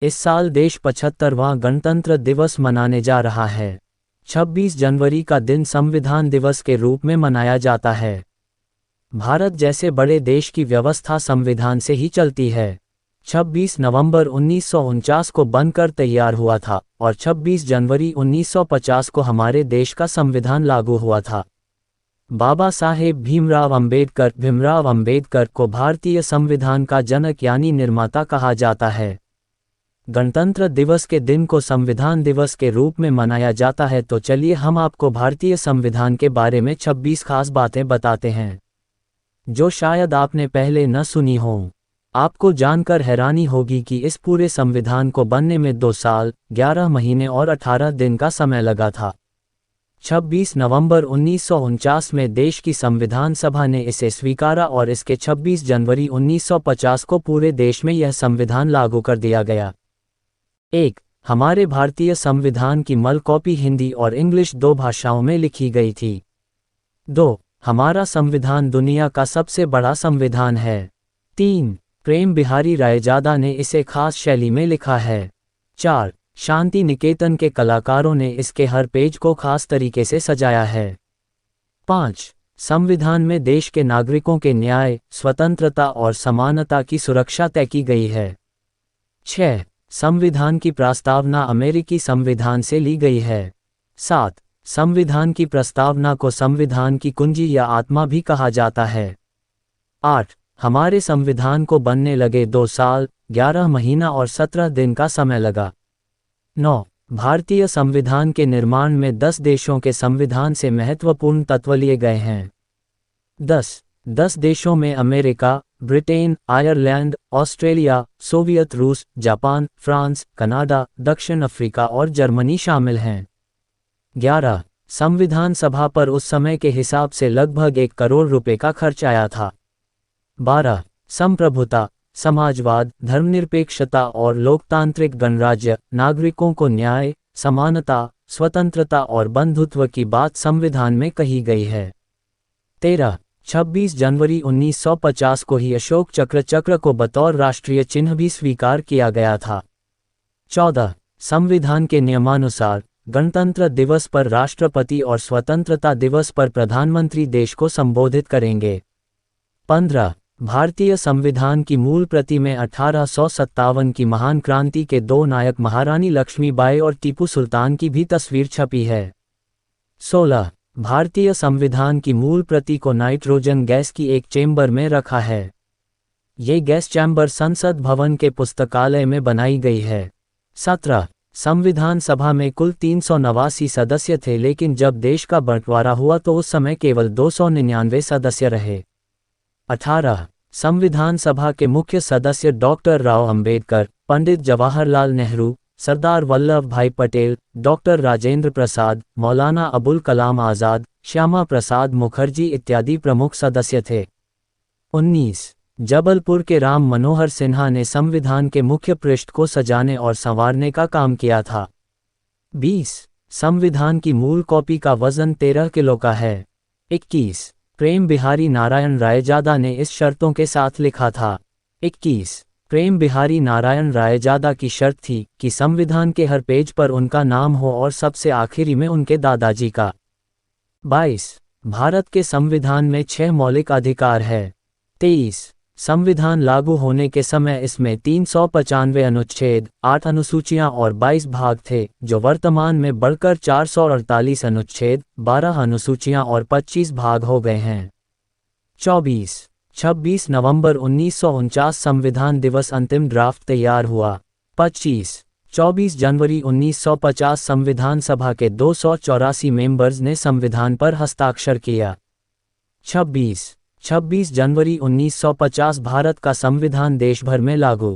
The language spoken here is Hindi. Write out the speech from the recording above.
इस साल देश 75वां गणतंत्र दिवस मनाने जा रहा है। 26 जनवरी का दिन संविधान दिवस के रूप में मनाया जाता है। भारत जैसे बड़े देश की व्यवस्था संविधान से ही चलती है। 26 नवंबर 1949 को बनकर तैयार हुआ था और 26 जनवरी 1950 को हमारे देश का संविधान लागू हुआ था। बाबा साहेब भीमराव अंबेडकर को भारतीय संविधान का जनक यानी निर्माता कहा जाता है। गणतंत्र दिवस के दिन को संविधान दिवस के रूप में मनाया जाता है, तो चलिए हम आपको भारतीय संविधान के बारे में 26 खास बातें बताते हैं जो शायद आपने पहले न सुनी हों। आपको जानकर हैरानी होगी कि इस पूरे संविधान को बनने में 2 साल, 11 महीने और 18 दिन का समय लगा था। 26 नवंबर 1949 में देश की संविधान सभा ने इसे स्वीकारा और इसके 26 जनवरी 1950 को पूरे देश में यह संविधान लागू कर दिया गया। 1. हमारे भारतीय संविधान की मूल कॉपी हिंदी और इंग्लिश 2 भाषाओं में लिखी गई थी। 2. हमारा संविधान दुनिया का सबसे बड़ा संविधान है। 3. प्रेम बिहारी रायजादा ने इसे खास शैली में लिखा है। 4. शांति निकेतन के कलाकारों ने इसके हर पेज को खास तरीके से सजाया है। 5. संविधान में देश के नागरिकों के न्याय, स्वतंत्रता और समानता की सुरक्षा तय की गई है। 6. संविधान की प्रस्तावना अमेरिकी संविधान से ली गई है। 7. संविधान की प्रस्तावना को संविधान की कुंजी या आत्मा भी कहा जाता है। 8. हमारे संविधान को बनने लगे 2 साल, 11 महीना और 17 दिन का समय लगा। 9. भारतीय संविधान के निर्माण में 10 देशों के संविधान से महत्वपूर्ण तत्व लिए गए हैं। 10 देशों में America, Britain, Ireland, Australia, Soviet रूस, जापान, फ्रांस, कनाडा, दक्षिण अफ्रीका और जर्मनी शामिल हैं। 11 संविधान सभा पर उस समय के हिसाब से लगभग 1 करोड़ रुपए का खर्च आया था। 12 संप्रभुता, समाजवाद, धर्मनिरपेक्षता और लोकतांत्रिक गणराज्य, नागरिकों को न्याय, समानता, स्वतंत्रता और बंधुत्व की बात संविधान में कही गई है। 13 26 जनवरी 1950 को ही अशोक चक्र को बतौर राष्ट्रीय चिन्ह भी स्वीकार किया गया था। 14 संविधान के नियमानुसार गणतंत्र दिवस पर राष्ट्रपति और स्वतंत्रता दिवस पर प्रधानमंत्री देश को संबोधित करेंगे। 15 भारतीय संविधान की मूल प्रति में 1857 की महान क्रांति के 2 नायक महारानी लक्ष्मीबाई और टीपू सुल्तान की भी तस्वीर छपी है। 16 भारतीय संविधान की मूल प्रति को नाइट्रोजन गैस की एक चेंबर में रखा है। ये गैस चैम्बर संसद भवन के पुस्तकालय में बनाई गई है। 17 संविधान सभा में कुल 389 सदस्य थे, लेकिन जब देश का बंटवारा हुआ तो उस समय केवल 299 सदस्य रहे। 18 संविधान सभा के मुख्य सदस्य डॉक्टर राव अंबेडकर, पंडित जवाहरलाल नेहरू, सरदार वल्लभ भाई पटेल, डॉक्टर राजेंद्र प्रसाद, मौलाना अबुल कलाम आज़ाद, श्यामा प्रसाद मुखर्जी इत्यादि प्रमुख सदस्य थे। 19 जबलपुर के राम मनोहर सिन्हा ने संविधान के मुख्य पृष्ठ को सजाने और संवारने का काम किया था। 20 संविधान की मूल कॉपी का वजन 13 किलो का है। 21 प्रेम बिहारी नारायण रायजादा ने इस शर्तों के साथ लिखा था। 21 प्रेम बिहारी नारायण रायजादा की शर्त थी कि संविधान के हर पेज पर उनका नाम हो और सबसे आखिरी में उनके दादाजी का। 22 भारत के संविधान में 6 मौलिक अधिकार है। 23 संविधान लागू होने के समय इसमें 395 अनुच्छेद, 8 अनुसूचियां और 22 भाग थे, जो वर्तमान में बढ़कर 448 अनुच्छेद, 12 अनुसूचियां और 25 भाग हो गए हैं। 26 नवंबर 1949 संविधान दिवस अंतिम ड्राफ्ट तैयार हुआ। 24 जनवरी 1950 संविधान सभा के 284 मेंबर्स ने संविधान पर हस्ताक्षर किया। 26 जनवरी 1950 भारत का संविधान देश भर में लागू।